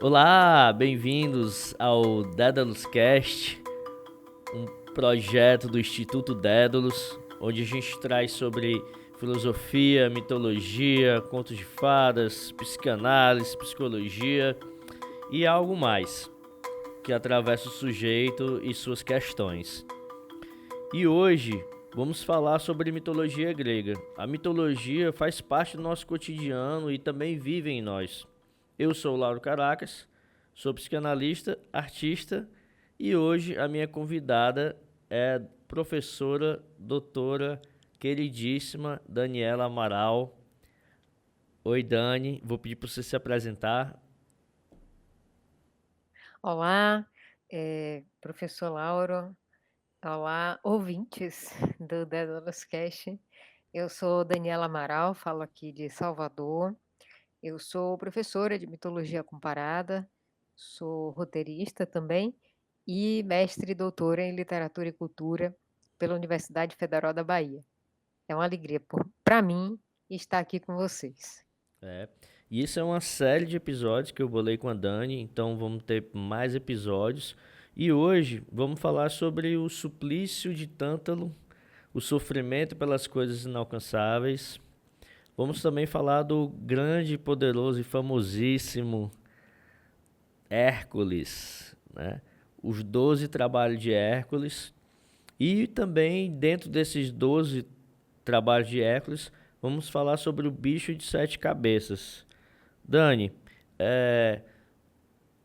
Olá, bem-vindos ao Dédalus Cast, um projeto do Instituto Dédalus, onde a gente traz sobre filosofia, mitologia, contos de fadas, psicanálise, psicologia e algo mais, que atravessa o sujeito e suas questões. E hoje vamos falar sobre mitologia grega. A mitologia faz parte do nosso cotidiano e também vive em nós. Eu sou o Lauro Caracas, sou psicanalista, artista e hoje a minha convidada é a professora, doutora, queridíssima Daniela Amaral. Oi, Dani, vou pedir para você se apresentar. Olá, professor Lauro. Olá, ouvintes do Dédalus Cast. Eu sou Daniela Amaral, falo aqui de Salvador. Eu sou professora de mitologia comparada, sou roteirista também e mestre e doutora em literatura e cultura pela Universidade Federal da Bahia. É uma alegria para mim estar aqui com vocês. É. E isso é uma série de episódios que eu bolei com a Dani, então vamos ter mais episódios. E hoje vamos falar sobre o suplício de Tântalo, o sofrimento pelas coisas inalcançáveis. Vamos também falar do grande, poderoso e famosíssimo Hércules, né? Os 12 trabalhos de Hércules. E também, dentro desses 12 trabalhos de Hércules, vamos falar sobre o bicho de 7 cabeças. Dani, é,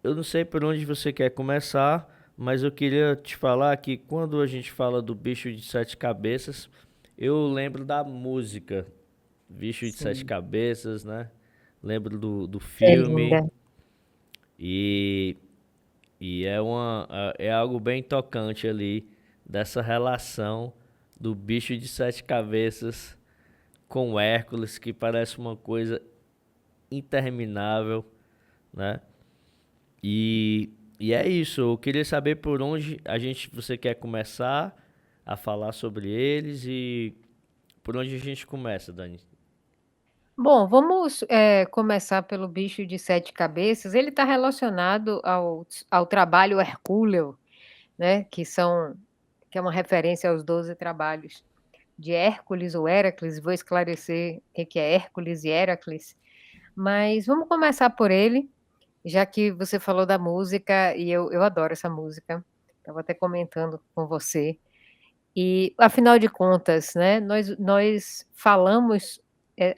eu não sei por onde você quer começar, mas eu queria te falar que quando a gente fala do bicho de 7 cabeças, eu lembro da música Bicho de Sete Sim, Cabeças, né? Lembro do é linda. filme e, é algo bem tocante ali dessa relação do bicho de 7 cabeças com Hércules, que parece uma coisa interminável, né? E é isso. Eu queria saber por onde você quer começar a falar sobre eles e por onde a gente começa, Dani. Bom, vamos, começar pelo bicho de 7 cabeças. Ele está relacionado ao trabalho hercúleo, né, que é uma referência aos 12 trabalhos de Hércules ou Héracles. Vou esclarecer o que é Hércules e Héracles, mas vamos começar por ele, já que você falou da música e eu adoro essa música. Estava até comentando com você. E, afinal de contas, né, nós falamos,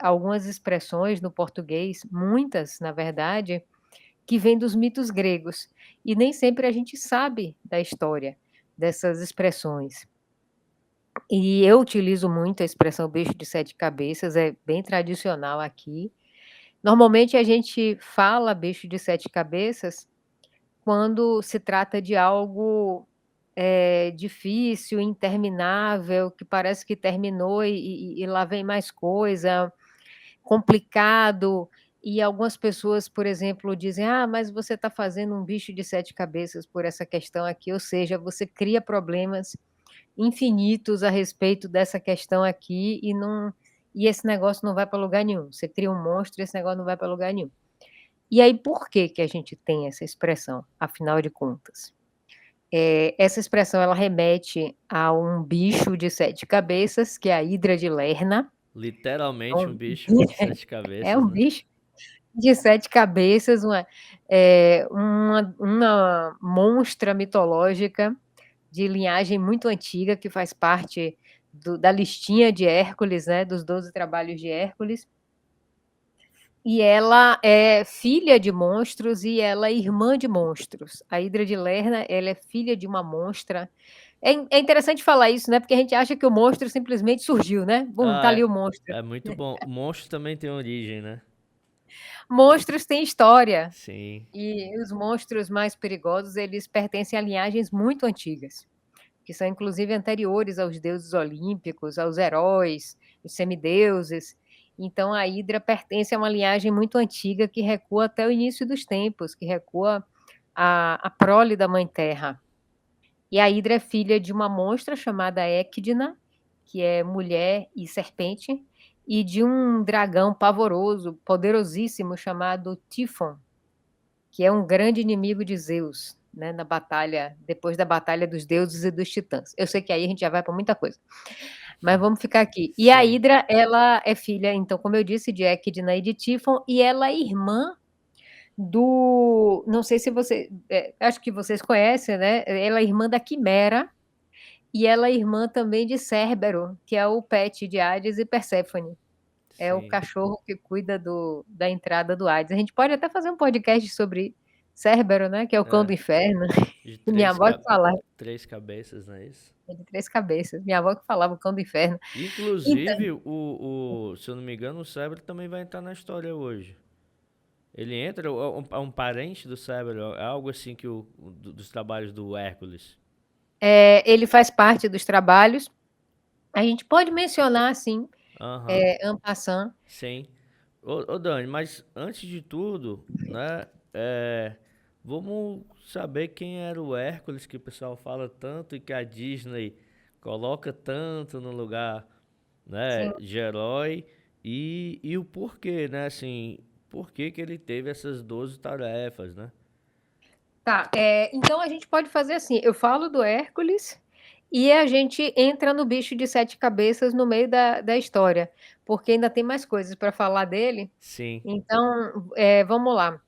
algumas expressões no português, muitas, na verdade, que vêm dos mitos gregos, e nem sempre a gente sabe da história dessas expressões. E eu utilizo muito a expressão "bicho de 7 cabeças", é bem tradicional aqui. Normalmente a gente fala "bicho de 7 cabeças" quando se trata de algo, difícil, interminável, que parece que terminou e lá vem mais coisa, complicado, e algumas pessoas, por exemplo, dizem: "Ah, mas você está fazendo um bicho de 7 cabeças por essa questão aqui", ou seja, você cria problemas infinitos a respeito dessa questão aqui e esse negócio não vai para lugar nenhum. Você cria um monstro e esse negócio não vai para lugar nenhum. E aí por que que a gente tem essa expressão, afinal de contas? Essa expressão ela remete a um bicho de 7 cabeças, que é a hidra de Lerna. É Literalmente um um bicho de 7 é cabeças, um né? bicho de 7 cabeças, uma monstra mitológica de linhagem muito antiga, que faz parte da listinha de Hércules, né, dos 12 trabalhos de Hércules. E ela é filha de monstros e ela é irmã de monstros. A hidra de Lerna, ela é filha de uma monstra. É interessante falar isso, né, porque a gente acha que o monstro simplesmente surgiu, né, "Bum, tá Ah, ali o monstro". é muito bom. Monstro também tem origem, né? Monstros têm história, Sim. e os monstros mais perigosos, eles pertencem a linhagens muito antigas, que são inclusive anteriores aos deuses olímpicos, aos heróis, os semideuses. Então a hidra pertence a uma linhagem muito antiga que recua até o início dos tempos, que recua a prole da mãe terra. E a hidra é filha de uma monstra chamada Ecdna, que é mulher e serpente, e de um dragão pavoroso, poderosíssimo, chamado Tífon. que é um grande inimigo de Zeus, né, na batalha, depois da batalha dos deuses e dos titãs. Eu sei que aí a gente já vai para muita coisa, mas vamos ficar aqui. E a Sim. Hidra, ela é filha, então, como eu disse, de Equidna e de Tífon, e ela é irmã do, não sei se você, acho que vocês conhecem, né? Ela é irmã da Quimera e ela é irmã também de Cérbero, que é o pet de Hades e Perséfone. É o Sim. cachorro que cuida da entrada do Hades. A gente pode até fazer um podcast sobre Cérbero, né? Que é o cão do É, inferno. de Minha avó que falava, três cabeças, não é isso? é de 3 cabeças. Minha avó que falava o cão do inferno. Então, Inclusive, se eu não me engano, o Cérebro também vai entrar na história hoje. Ele entra, é um parente do Cérebro, é algo assim que dos trabalhos do Hércules. ele faz parte dos trabalhos. A gente pode mencionar, assim, Aham, en passant. sim. Ô Dani, mas antes de tudo, né, vamos saber quem era o Hércules que o pessoal fala tanto e que a Disney coloca tanto no lugar, né, Sim. de herói e o porquê, né, assim, por que que ele teve essas 12 tarefas, né? Tá, então a gente pode fazer assim, eu falo do Hércules e a gente entra no bicho de 7 cabeças no meio da história, porque ainda tem mais coisas para falar dele. Sim. Então, vamos lá.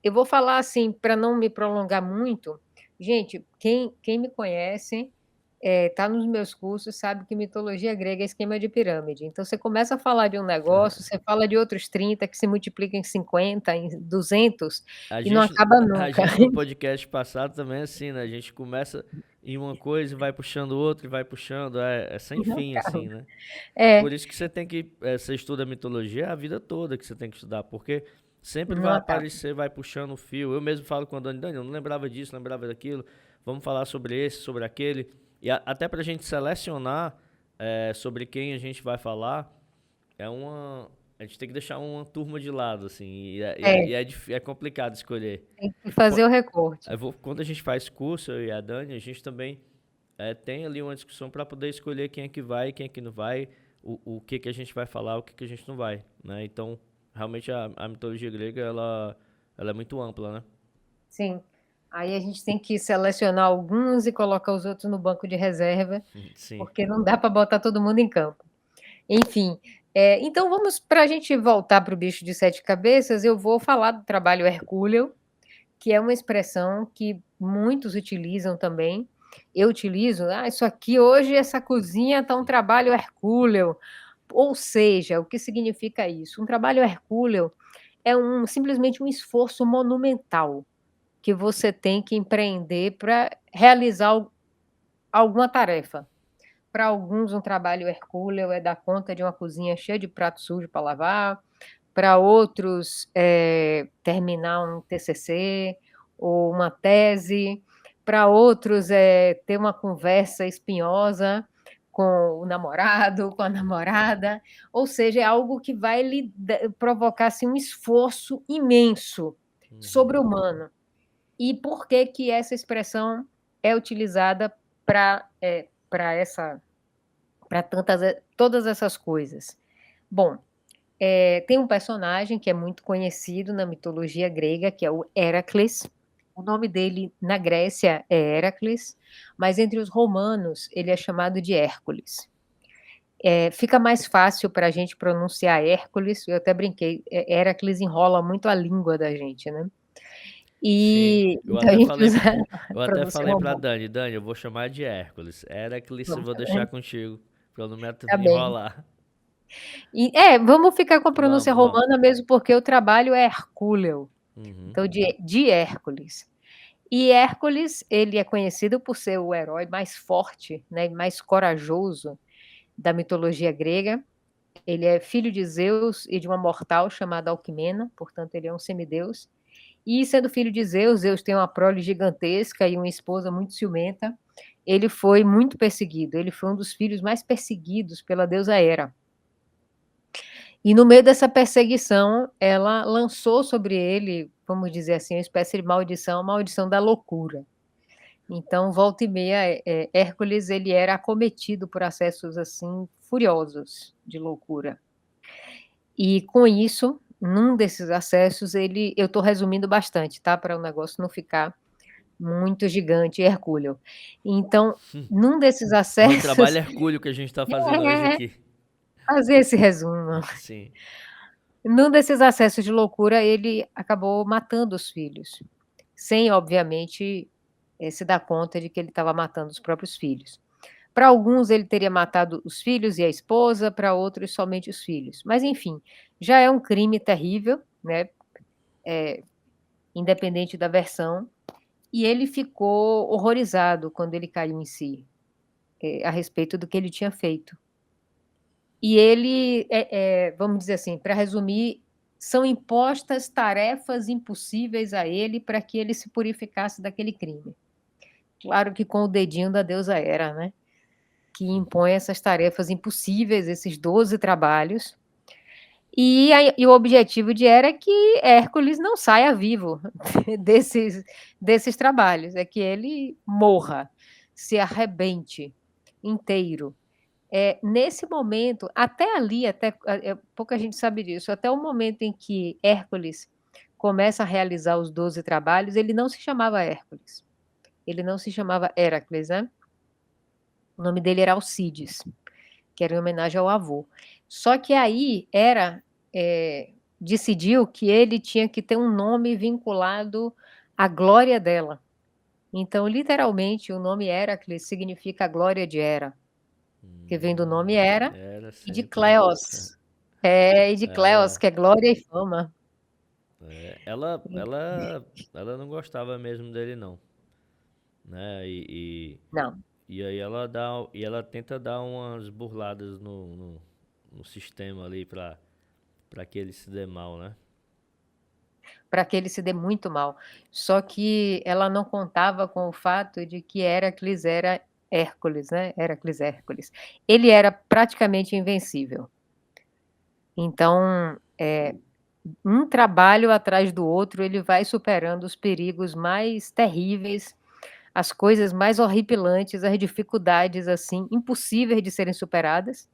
Eu vou falar assim, para não me prolongar muito. Gente, quem me conhece, tá nos meus cursos, sabe que mitologia grega é esquema de pirâmide. Então você começa a falar de um negócio, você fala de outros 30 que se multiplicam em 50, em 200 A e não gente, acaba a nunca. gente no podcast passado também é assim, né? A gente começa em uma coisa e vai puxando outra e vai puxando, é sem Não fim, acaba. assim, né? É, Por isso que você tem que, você estuda mitologia a vida toda que você tem que estudar, porque sempre não vai acaba. aparecer, vai puxando o fio. Eu mesmo falo com a Dani, eu não lembrava disso, não lembrava daquilo, vamos falar sobre esse, sobre aquele. E até pra gente selecionar sobre quem a gente vai falar, é uma. A gente tem que deixar uma turma de lado, assim, É, é complicado escolher. tem que fazer o recorte. Quando a gente faz curso, eu e a Dani, a gente também tem ali uma discussão para poder escolher quem é que vai, quem é que não vai, o que que a gente vai falar, o que que a gente não vai, né? Então, realmente a mitologia grega, ela é muito ampla, né? Sim. Aí a gente tem que selecionar alguns e colocar os outros no banco de reserva, Sim. porque não dá para botar todo mundo em campo. Enfim, então vamos para a gente voltar para o bicho de 7 cabeças, eu vou falar do trabalho hercúleo, que é uma expressão que muitos utilizam também. Eu utilizo, isso aqui hoje, essa cozinha está um trabalho hercúleo. Ou seja, o que significa isso? Um trabalho hercúleo é simplesmente um esforço monumental que você tem que empreender para realizar alguma tarefa. Para alguns, um trabalho hercúleo é dar conta de uma cozinha cheia de prato sujo para lavar, para outros, terminar um TCC ou uma tese, para outros é ter uma conversa espinhosa com o namorado, com a namorada, ou seja, é algo que vai lhe provocar assim, um esforço imenso, Uhum. sobre-humano. E por que que essa expressão é utilizada para essa, para todas essas coisas? Bom, tem um personagem que é muito conhecido na mitologia grega, que é o Heracles. O nome dele na Grécia é Heracles, mas entre os romanos ele é chamado de Hércules. Fica mais fácil para a gente pronunciar Hércules, eu até brinquei, Heracles enrola muito a língua da gente, né? Sim. E então a gente usa a Eu até pronúncia falei pra romana. Dani, eu vou chamar de Hércules. Heracles, eu Vamos vou deixar fazer? contigo, pra eu não me Tá bem. enrolar. Vamos ficar com a pronúncia Vamos, vamos. romana mesmo, porque o trabalho é hercúleo, Uhum. então de Hércules. E Hércules, ele é conhecido por ser o herói mais forte, né, mais corajoso da mitologia grega. Ele é filho de Zeus e de uma mortal chamada Alquimena, portanto ele é um semideus. E sendo filho de Zeus, Zeus tem uma prole gigantesca e uma esposa muito ciumenta. Ele foi muito perseguido, ele foi um dos filhos mais perseguidos pela deusa Hera. E no meio dessa perseguição, ela lançou sobre ele, vamos dizer assim, uma espécie de maldição, a maldição da loucura. Então, volta e meia, Hércules ele era acometido por acessos assim furiosos de loucura. E com isso, num desses acessos, eu estou resumindo bastante, tá? Para o negócio não ficar muito gigante e hercúleo. Então, num desses É um trabalho acessos, hercúleo que a gente tá fazendo hoje aqui. fazer esse resumo. Sim. Num desses acessos de loucura, ele acabou matando os filhos, sem, obviamente, se dar conta de que ele estava matando os próprios filhos. Para alguns, ele teria matado os filhos e a esposa, para outros, somente os filhos. Mas, enfim, já é um crime terrível, né? Independente da versão. E ele ficou horrorizado quando ele caiu em si, a respeito do que ele tinha feito. E ele, vamos dizer assim, para resumir, são impostas tarefas impossíveis a ele para que ele se purificasse daquele crime. Claro que com o dedinho da deusa Hera, né? Que impõe essas tarefas impossíveis, esses 12 trabalhos. E o objetivo de Hera é que Hércules não saia vivo desses trabalhos, é que ele morra, se arrebente inteiro. Nesse momento, até ali, pouca gente sabe disso, até o momento em que Hércules começa a realizar os 12 trabalhos, ele não se chamava Hércules, ele não se chamava Heracles, né? O nome dele era Alcides, que era em homenagem ao avô. Só que aí Hera decidiu que ele tinha que ter um nome vinculado à glória dela. Então, literalmente, o nome Heracles significa a glória de Hera, que vem do nome Hera Era e de sempre, né? Cleos. E de Cleos, Ela, que é glória e fama. é, ela, ela, ela não gostava mesmo dele não, né? Não, E aí ela tenta dar umas burladas no sistema ali pra que ele se dê mal, né? para que ele se dê muito mal. Só que ela não contava com o fato de que Heracles era Hércules, né? Heracles Hércules. Ele era praticamente invencível. Então, um trabalho atrás do outro, ele vai superando os perigos mais terríveis, as coisas mais horripilantes, as dificuldades assim impossíveis de serem superadas,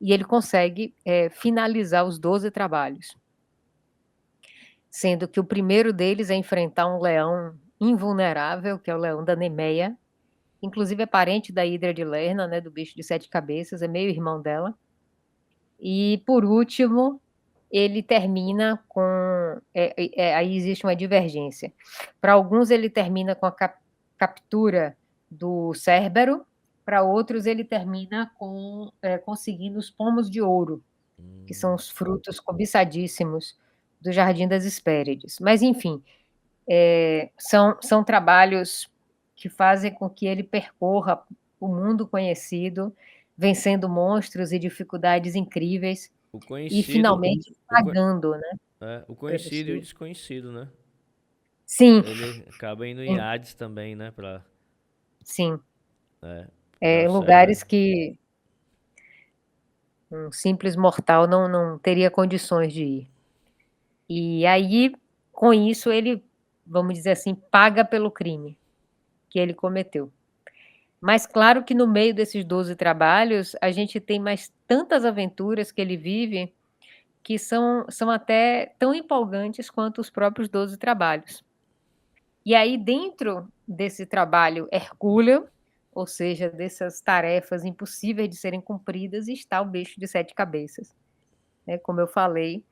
e ele consegue finalizar os 12 trabalhos. Sendo que o primeiro deles é enfrentar um leão invulnerável, que é o leão da Nemeia, inclusive é parente da Hidra de Lerna, né, do bicho de 7 cabeças, é meio irmão dela. E, por último, ele termina com... aí existe uma divergência. Para alguns, ele termina com a captura do Cérbero, para outros, ele termina conseguindo os pomos de ouro, que são os frutos cobiçadíssimos do Jardim das Hespérides. Mas, enfim, são trabalhos que fazem com que ele percorra o mundo conhecido, vencendo monstros e dificuldades incríveis, O e conhecido, finalmente o, co- pagando, né, o pelos conhecido e o seus. desconhecido, né? Sim, Ele acaba indo em sim, Hades também, né? sim. É, pegar o Cérbero. Lugares que um simples mortal não teria condições de ir. E aí, com isso, ele, vamos dizer assim, paga pelo crime que ele cometeu. Mas claro que no meio desses 12 trabalhos, a gente tem mais tantas aventuras que ele vive que são até tão empolgantes quanto os próprios 12 trabalhos. E aí, dentro desse trabalho hercúleo, ou seja, dessas tarefas impossíveis de serem cumpridas, está o bicho de 7 cabeças, né, como eu falei,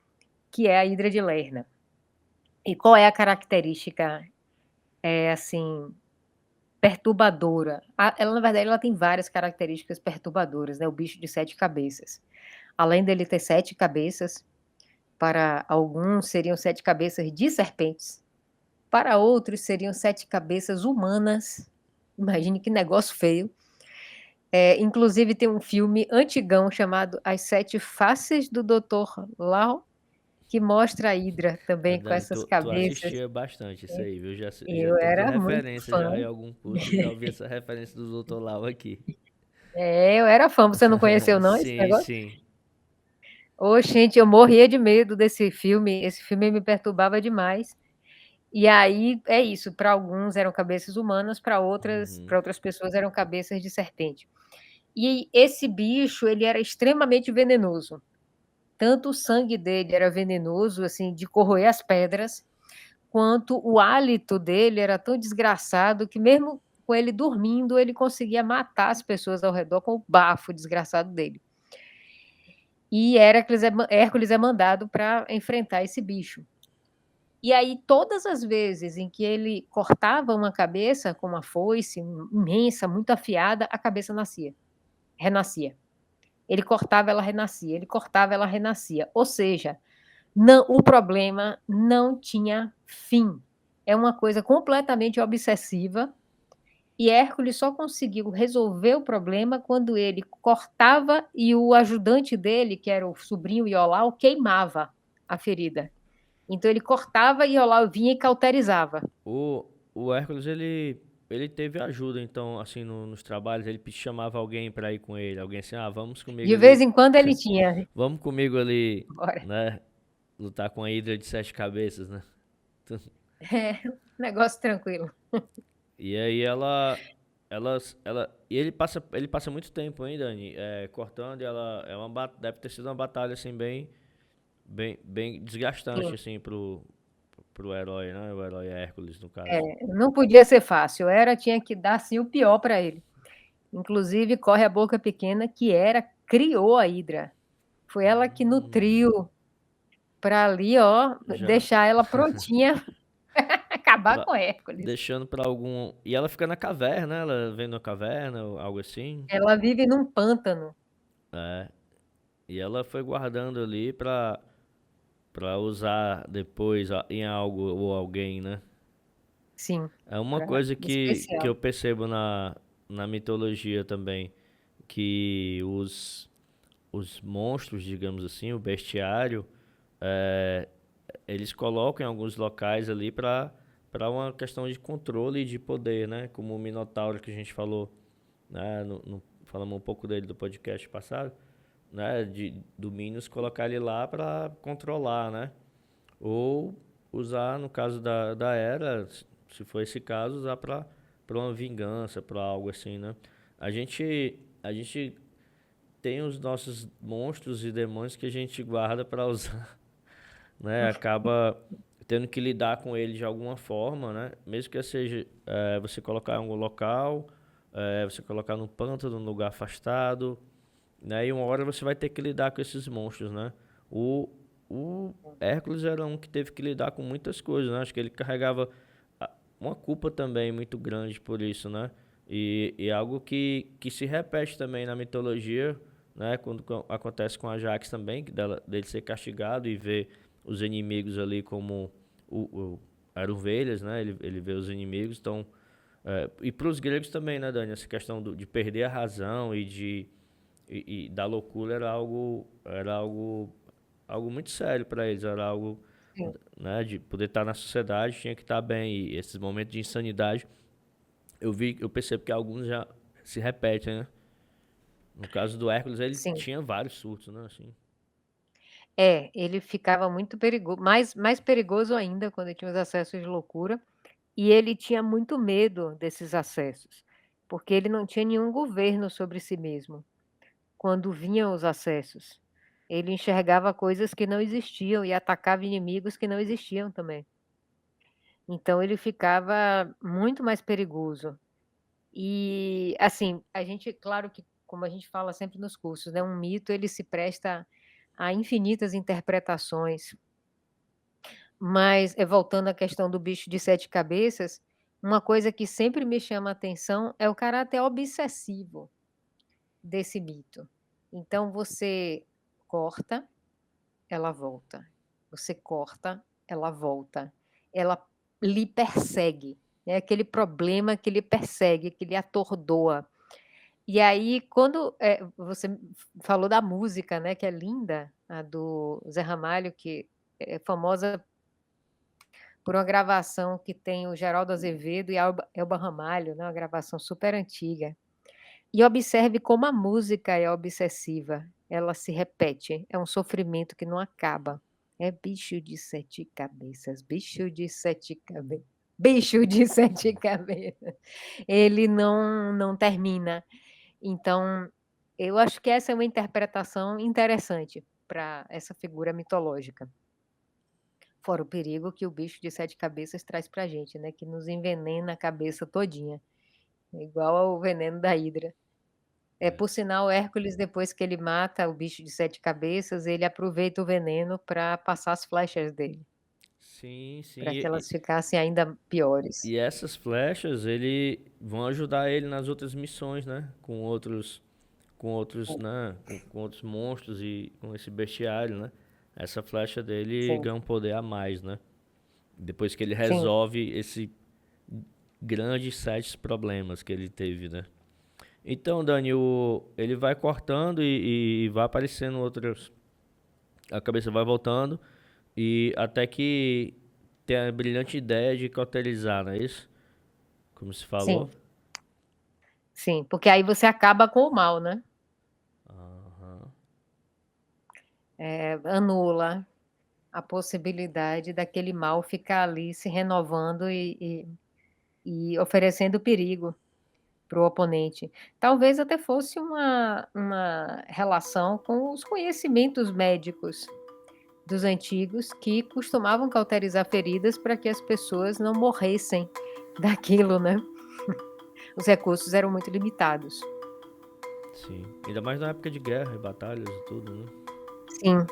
que é a Hidra de Lerna. E qual é a característica, assim, perturbadora? Ela, na verdade, ela tem várias características perturbadoras, né, o bicho de 7 cabeças. Além dele ter 7 cabeças, para alguns seriam 7 cabeças de serpentes, para outros seriam 7 cabeças humanas. Imagine que negócio feio. Inclusive tem um filme antigão chamado As Sete Faces do Dr. Lao, que mostra a Hidra também com Verdade, essas tu cabeças. assistia bastante isso aí, viu? Já Eu temos a era muito referência fã. já em algum curso, já ouvi essa referência do Dr. Lau aqui. Eu era fã. Você não conheceu não esse Sim, negócio? sim. Ô, gente, eu morria de medo desse filme. Esse filme me perturbava demais. E aí é isso, para alguns eram cabeças humanas, Uhum. para outras pessoas eram cabeças de serpente. E esse bicho, ele era extremamente venenoso. tanto o sangue dele era venenoso, assim, de corroer as pedras, quanto o hálito dele era tão desgraçado que mesmo com ele dormindo, ele conseguia matar as pessoas ao redor com o bafo desgraçado dele. E Hércules é mandado para enfrentar esse bicho. E aí, todas as vezes em que ele cortava uma cabeça com uma foice imensa, muito afiada, a cabeça renascia. Ele cortava, ela renascia. Ele cortava, ela renascia. Ou seja, não, o problema não tinha fim. É uma coisa completamente obsessiva. E Hércules só conseguiu resolver o problema quando ele cortava e o ajudante dele, que era o sobrinho Iolau, queimava a ferida. Então ele cortava e Iolau vinha e cauterizava. O Hércules, ele teve ajuda, então, assim, nos trabalhos, ele chamava alguém pra ir com ele, alguém assim, vamos comigo De vez ali, em quando ele tinha. vamos comigo ali, Bora. né, lutar com a Hidra de 7 cabeças, né? É, negócio tranquilo. E aí ela, e ele passa muito tempo, hein, Dani, cortando, e ela, deve ter sido uma batalha, assim, bem desgastante, Sim. assim, pro herói, né, o herói Hércules, no caso. Não podia ser fácil. Tinha que dar assim, o pior para ele. Inclusive, corre a boca pequena que criou a Hidra. Foi ela que nutriu para ali, ó, Já deixar ela prontinha acabar pra- com Hércules. deixando pra algum. E ela fica na caverna, né? Ela vem na caverna, ou algo assim. Ela vive num pântano. É. E ela foi guardando ali pra usar depois em algo ou alguém, né? Sim, É uma coisa que especial. eu percebo na mitologia também, que os monstros, digamos assim, o bestiário, é, eles colocam em alguns locais ali para uma questão de controle e de poder, né? Como o Minotauro que a gente falou, né? Falamos um pouco dele do podcast passado, né? Do Minos colocar ele lá para controlar, né? Ou usar, no caso da Era, se for esse caso, usar para uma vingança, para algo assim, né? A gente tem os nossos monstros e demônios que a gente guarda para usar, né? Acaba tendo que lidar com ele de alguma forma, né? Mesmo que seja você colocar em algum local, você colocar no pântano, num lugar afastado, né? E uma hora você vai ter que lidar com esses monstros, né? O Hércules era um que teve que lidar com muitas coisas, né? Acho que ele carregava uma culpa também muito grande por isso, né? E algo que se repete também na mitologia, né? Quando acontece com Ajax também, dele ser castigado e ver os inimigos ali como eram ovelhas, né? Ele vê os inimigos, então... e para os gregos também, né, Dani? Essa questão de perder a razão e da loucura era algo muito sério para eles, era algo, Sim. né, de poder estar na sociedade, tinha que estar bem, e esses momentos de insanidade, eu percebo que alguns já se repetem, né? No caso do Hércules, ele Sim. tinha vários surtos, né, assim. Ele ficava muito perigoso, mais perigoso ainda quando ele tinha os acessos de loucura, e ele tinha muito medo desses acessos, porque ele não tinha nenhum governo sobre si mesmo. Quando vinham os acessos, ele enxergava coisas que não existiam e atacava inimigos que não existiam também. Então ele ficava muito mais perigoso. E, assim, claro que, como a gente fala sempre nos cursos, né, um mito ele se presta a infinitas interpretações. Mas, voltando à questão do bicho de 7 cabeças, uma coisa que sempre me chama a atenção é o caráter obsessivo desse mito. Então você corta, ela volta. Você corta, ela volta. Ela lhe persegue. É aquele problema que lhe persegue, que lhe atordoa. E aí, quando você falou da música, né, que é linda, a do Zé Ramalho, que é famosa por uma gravação que tem o Geraldo Azevedo e a Elba Ramalho, né, uma gravação super antiga. E observe como a música é obsessiva, ela se repete, é um sofrimento que não acaba. É bicho de 7 cabeças, bicho de 7 cabeças, bicho de 7 cabeças. Ele não termina. Então, eu acho que essa é uma interpretação interessante. para essa figura mitológica. Fora o perigo que o bicho de 7 cabeças traz pra gente, né, que nos envenena a cabeça todinha, igual ao veneno da hidra. É. Por sinal, Hércules, depois que ele mata o bicho de 7 cabeças, ele aproveita o veneno para passar as flechas dele, Sim, sim. para que elas ficassem ainda piores. E essas flechas, ele vão ajudar ele nas outras missões, né? Com outros, né? Com outros monstros e com esse bestiário, né? Essa flecha dele Sim, ganha um poder a mais, né? Depois que ele sim, resolve esse grandes 7 problemas que ele teve, né? Então, Dani, ele vai cortando e vai aparecendo outras. A cabeça vai voltando e até que tem a brilhante ideia de cauterizar, não é isso? Como se falou. sim, sim, porque aí você acaba com o mal, né, Aham. anula a possibilidade daquele mal ficar ali se renovando e oferecendo perigo para o oponente. Talvez até fosse uma relação com os conhecimentos médicos dos antigos que costumavam cauterizar feridas para que as pessoas não morressem daquilo, né. Os recursos eram muito limitados. Sim. Ainda mais na época de guerra e batalhas e tudo, né? Sim.